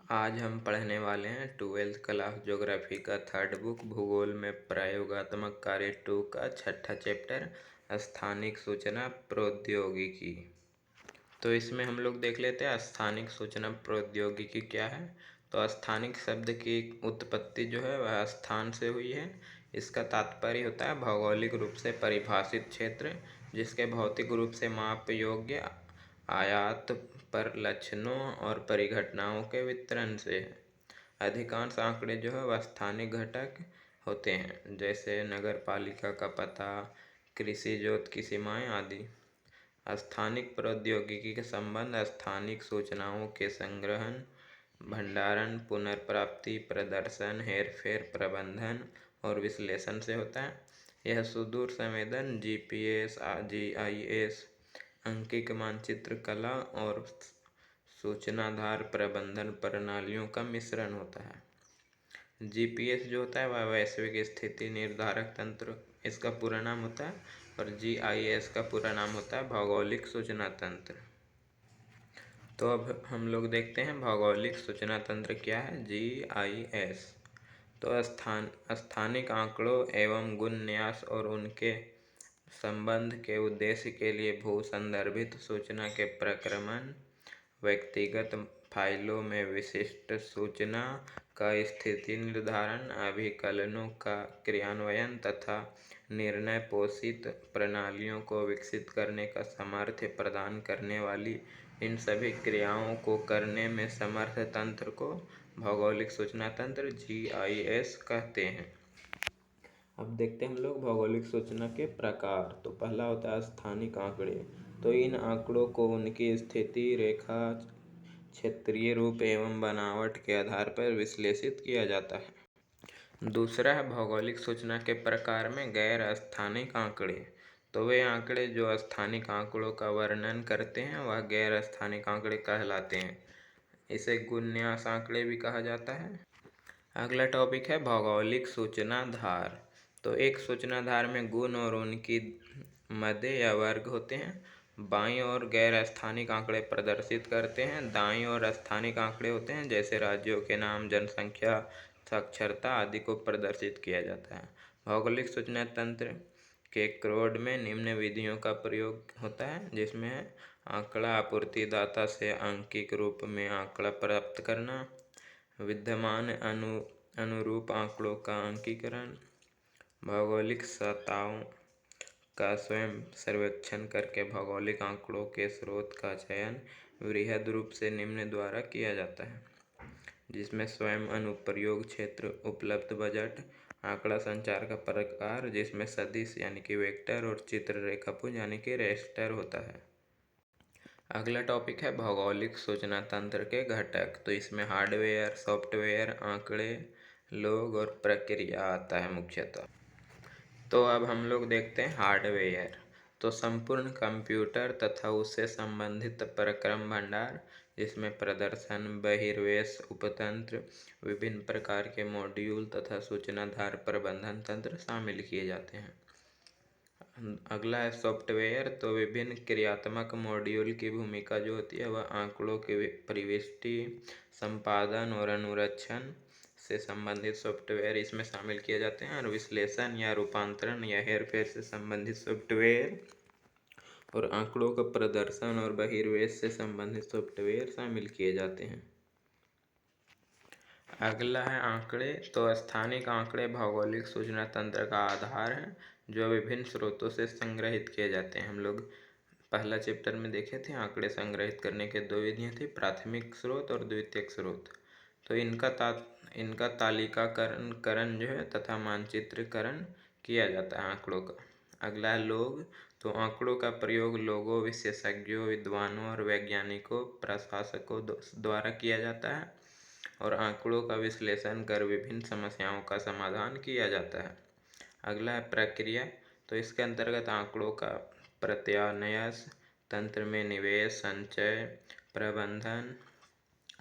आज हम पढ़ने वाले हैं 12th क्लास ज्योग्राफी का थर्ड बुक भूगोल में प्रयोगात्मक कार्य 2 का छठा चैप्टर स्थानिक सूचना प्रौद्योगिकी। तो इसमें हम लोग देख लेते हैं स्थानिक सूचना प्रौद्योगिकी क्या है। तो स्थानिक शब्द की उत्पत्ति जो है वह स्थान से हुई है। इसका तात्पर्य होता है भौगोलिक रूप से परिभाषित क्षेत्र जिसके भौतिक रूप से माप योग्य आयात पर लक्षणों और परिघटनाओं के वितरण से है। अधिकांश आंकड़े जो है वह स्थानिक घटक होते हैं, जैसे नगर पालिका का पता, कृषि जोत की सीमाएं आदि। स्थानिक प्रौद्योगिकी के संबंध स्थानिक सूचनाओं के संग्रहण, भंडारण, पुनर्प्राप्ति, प्रदर्शन, हेरफेर, प्रबंधन और विश्लेषण से होता है। यह सुदूर संवेदन, जीपीएस, जीआईएस, अंकिक मानचित्र कला और सूचनाधार प्रबंधन प्रणालियों का मिश्रण होता है। जीपीएस जो होता है वह वैश्विक स्थिति निर्धारक तंत्र, इसका पूरा नाम होता है, और जीआईएस का पूरा नाम होता है भौगोलिक सूचना तंत्र। तो अब हम लोग देखते हैं भौगोलिक सूचना तंत्र क्या है, जीआईएस। तो स्थानिक आंकड़ों एवं गुणन्यास और उनके संबंध के उद्देश्य के लिए भू संदर्भित सूचना के प्रक्रमण, व्यक्तिगत फाइलों में विशिष्ट सूचना का स्थिति निर्धारण, अभिकलनों का क्रियान्वयन तथा निर्णय पोषित प्रणालियों को विकसित करने का सामर्थ्य प्रदान करने वाली इन सभी क्रियाओं को करने में समर्थ तंत्र को भौगोलिक सूचना तंत्र जीआईएस कहते हैं। अब देखते हैं हम लोग भौगोलिक सूचना के प्रकार। तो पहला होता है स्थानिक आंकड़े। तो इन आंकड़ों को उनकी स्थिति, रेखा, क्षेत्रीय रूप एवं बनावट के आधार पर विश्लेषित किया जाता है। दूसरा है भौगोलिक सूचना के प्रकार में गैर स्थानिक आंकड़े। तो वे आंकड़े जो स्थानिक आंकड़ों का वर्णन करते हैं वह गैर स्थानिक आंकड़े कहलाते हैं। इसे गुणन्यास आंकड़े भी कहा जाता है। अगला टॉपिक है भौगोलिक सूचनाधार। तो एक सूचनाधार में गुण और उनकी मदे या वर्ग होते हैं। बाईं ओर गैर स्थानिक आंकड़े प्रदर्शित करते हैं, दाईं ओर स्थानिक आंकड़े होते हैं, जैसे राज्यों के नाम, जनसंख्या, साक्षरता आदि को प्रदर्शित किया जाता है। भौगोलिक सूचना तंत्र के क्रोड में निम्न विधियों का प्रयोग होता है, जिसमें आंकड़ा आपूर्तिदाता से अंकिक रूप में आंकड़ा प्राप्त करना, विद्यमान अनुरूप आंकड़ों का अंकीकरण, भौगोलिक सतहों का स्वयं सर्वेक्षण करके भौगोलिक आंकड़ों के स्रोत का चयन वृहद रूप से निम्न द्वारा किया जाता है, जिसमें स्वयं अनुप्रयोग क्षेत्र, उपलब्ध बजट, आंकड़ा संचार का प्रकार जिसमें सदिश यानी कि वेक्टर और चित्र रेखापुंज यानी कि रेस्टर होता है। अगला टॉपिक है भौगोलिक सूचना तंत्र के घटक। तो इसमें हार्डवेयर, सॉफ्टवेयर, आंकड़े, लोग और प्रक्रिया आता है मुख्यतः। तो अब हम लोग देखते हैं हार्डवेयर। तो संपूर्ण कंप्यूटर तथा उससे संबंधित प्रक्रम भंडार, जिसमें प्रदर्शन, बहिर्वेश, उपतंत्र, विभिन्न प्रकार के मॉड्यूल तथा सूचनाधार प्रबंधन तंत्र शामिल किए जाते हैं। अगला है सॉफ्टवेयर। तो विभिन्न क्रियात्मक मॉड्यूल की भूमिका जो होती है वह आंकड़ों की प्रविष्टि, संपादन और अनुरक्षण से संबंधित सॉफ्टवेयर इसमें शामिल किए जाते हैं, और विश्लेषण या रूपांतरण या हेरफेर से संबंधित सॉफ्टवेयर और आंकड़ों का प्रदर्शन और बहिर्वेश से संबंधित सॉफ्टवेयर शामिल किए जाते हैं। अगला है आंकड़े। तो स्थानिक आंकड़े भौगोलिक सूचना तंत्र का आधार है, जो विभिन्न स्रोतों से संग्रहित किए जाते हैं। हम लोग पहला चैप्टर में देखे थे आंकड़े संग्रहित करने के दो विधियाँ थी, प्राथमिक स्रोत और द्वितीयक स्रोत। तो इनका तालिकाकरण जो है तथा मानचित्रकरण किया जाता है आंकड़ों का। अगला है लोग। तो आंकड़ों का प्रयोग लोगों, विशेषज्ञों, विद्वानों और वैज्ञानिकों, प्रशासकों द्वारा किया जाता है, और आंकड़ों का विश्लेषण कर विभिन्न समस्याओं का समाधान किया जाता है। अगला है प्रक्रिया। तो इसके अंतर्गत आंकड़ों का प्रत्यान्यास, तंत्र में निवेश, संचय, प्रबंधन,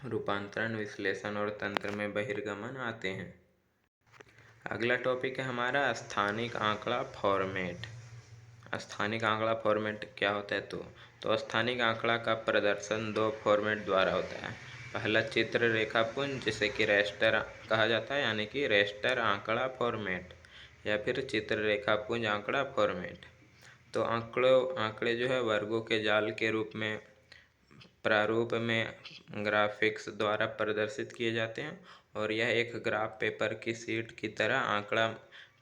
रूपांतरण, विश्लेषण और तंत्र में बहिर्गमन आते हैं। अगला टॉपिक है हमारा स्थानिक आंकड़ा फॉर्मेट। स्थानिक आंकड़ा फॉर्मेट क्या होता है? तो स्थानिक आंकड़ा का प्रदर्शन दो फॉर्मेट द्वारा होता है। पहला चित्र रेखापुंज जिसे कि रेस्टर कहा जाता है, यानी कि रेस्टर आंकड़ा फॉर्मेट या फिर चित्र रेखापुंज आंकड़ा फॉर्मेट। तो आंकड़े जो है वर्गों के जाल के रूप में प्रारूप में ग्राफिक्स द्वारा प्रदर्शित किए जाते हैं, और यह एक ग्राफ पेपर की शीट की तरह आंकड़ा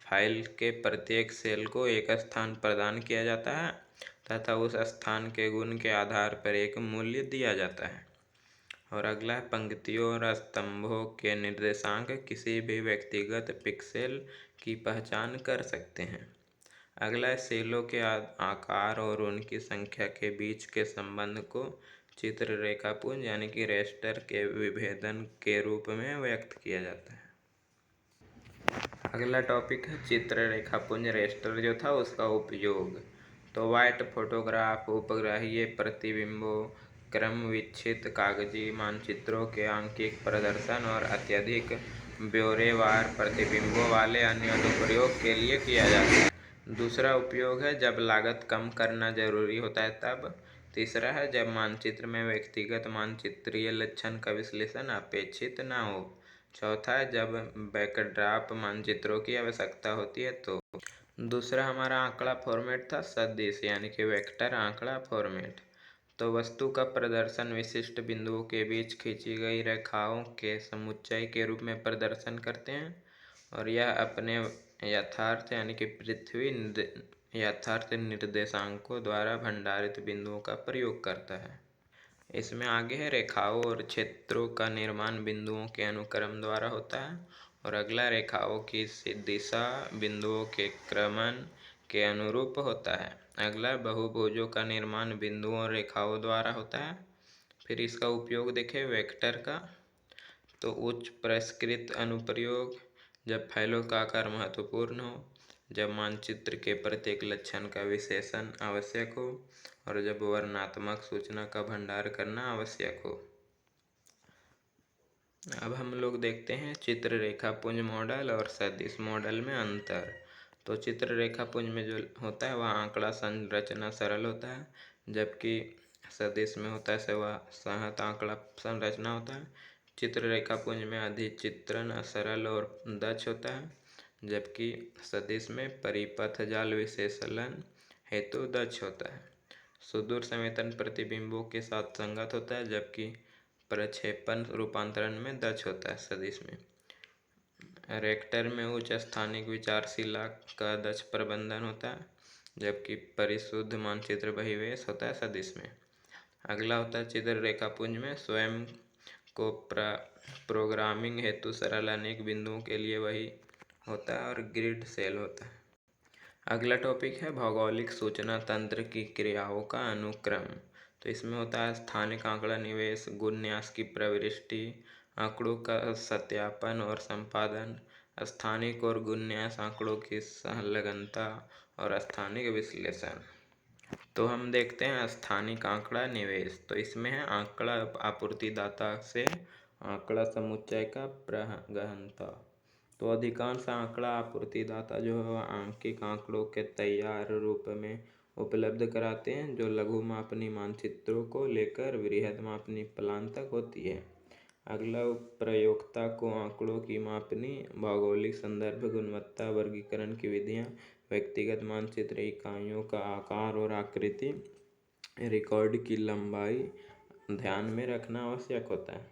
फाइल के प्रत्येक सेल को एक स्थान प्रदान किया जाता है तथा उस स्थान के गुण के आधार पर एक मूल्य दिया जाता है। और अगला है पंक्तियों और स्तंभों के निर्देशांक किसी भी व्यक्तिगत पिक्सेल की पहचान कर सकते हैं। अगला है सेलों के आकार और उनकी संख्या के बीच के संबंध को चित्र रेखापुंज यानी कि रेस्टर के विभेदन के रूप में व्यक्त किया जाता है। अगला टॉपिक है चित्र रेखापुंज रेस्टर जो था उसका उपयोग। तो वाइट फोटोग्राफ, उपग्रहीय प्रतिबिंबों, क्रम विच्छित कागजी मानचित्रों के आंकिक प्रदर्शन और अत्यधिक ब्यौरेवार प्रतिबिंबों वाले अन्य अनुप्रयोग के लिए किया जाता है। दूसरा उपयोग है जब लागत कम करना जरूरी होता है तब। तीसरा है जब मानचित्र में व्यक्तिगत मानचित्रीय लक्षण का विश्लेषण अपेक्षित न हो। चौथा है जब बैकड्रॉप मानचित्रों की आवश्यकता होती है तो। दूसरा हमारा आंकड़ा फॉर्मेट था सदिश यानी कि वेक्टर आंकड़ा फॉर्मेट। तो वस्तु का प्रदर्शन विशिष्ट बिंदुओं के बीच खींची गई रेखाओं के समुच्चय के रूप में प्रदर्शन करते हैं, और यह अपने यथार्थ यानी कि पृथ्वी यथार्थ निर्देशांकों द्वारा भंडारित बिंदुओं का प्रयोग करता है। इसमें आगे है रेखाओं और क्षेत्रों का निर्माण बिंदुओं के अनुक्रम द्वारा होता है, और अगला रेखाओं की दिशा बिंदुओं के क्रमण के अनुरूप होता है। अगला बहुभुजों का निर्माण बिंदुओं और रेखाओं द्वारा होता है। फिर इसका उपयोग देखें वेक्टर का। तो उच्च परिष्कृत अनुप्रयोग जब फाइलों का आकार महत्वपूर्ण हो, जब मानचित्र के प्रत्येक लक्षण का विश्लेषण आवश्यक हो, और जब वर्णनात्मक सूचना का भंडार करना आवश्यक हो। अब हम लोग देखते हैं चित्र रेखापुंज मॉडल और सदिश मॉडल में अंतर। तो चित्र रेखापुंज में जो होता है वह आंकड़ा संरचना सरल होता है, जबकि सदिश में होता है वह सहत आंकड़ा संरचना होता है। चित्र रेखापुंज में अधिचित्रण सरल और दक्ष होता है, जबकि सदिश में परिपथ जाल विश्लेषण हेतु दक्ष होता है। सुदूर संवेदन प्रतिबिंबों के साथ संगत होता है, जबकि प्रक्षेपण रूपांतरण में दक्ष होता है सदिश में। रेक्टर में उच्च स्थानिक विचारशिला का दक्ष प्रबंधन होता है, जबकि परिशुद्ध मानचित्र बहिर्वेश होता है सदिश में। अगला होता है चित्र रेखापुंज में स्वयं को प्रोग्रामिंग हेतु सरल अनेक बिंदुओं के लिए वही होता है, और ग्रिड सेल होता है। अगला टॉपिक है भौगोलिक सूचना तंत्र की क्रियाओं का अनुक्रम। तो इसमें होता है स्थानिक आंकड़ा निवेश, गुणन्यास की प्रविष्टि, आंकड़ों का सत्यापन और संपादन, स्थानिक और गुणन्यास आंकड़ों की संलग्नता और स्थानिक विश्लेषण। तो हम देखते हैं स्थानिक आंकड़ा निवेश। तो इसमें है आंकड़ा आपूर्तिदाता से आंकड़ा समुच्चय का गहनता। तो अधिकांश आंकड़ा आपूर्तिदाता जो है वह आंकिक आंकड़ों के तैयार रूप में उपलब्ध कराते हैं, जो लघु मापनी मानचित्रों को लेकर वृहद मापनी प्लान तक होती है। अगला प्रयोक्ता को आंकड़ों की मापनी, भौगोलिक संदर्भ, गुणवत्ता, वर्गीकरण की विधियां, व्यक्तिगत मानचित्र इकाइयों का आकार और आकृति, रिकॉर्ड की लंबाई ध्यान में रखना आवश्यक होता है।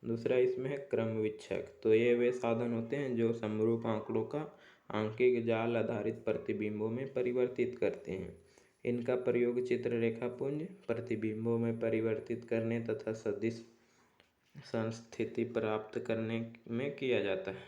दूसरा इसमें है क्रमवीक्षक। तो ये वे साधन होते हैं जो समरूप आंकड़ों का आंकिक जाल आधारित प्रतिबिंबों में परिवर्तित करते हैं। इनका प्रयोग चित्र रेखापुंज प्रतिबिंबों में परिवर्तित करने तथा सदिश संस्थिति प्राप्त करने में किया जाता है।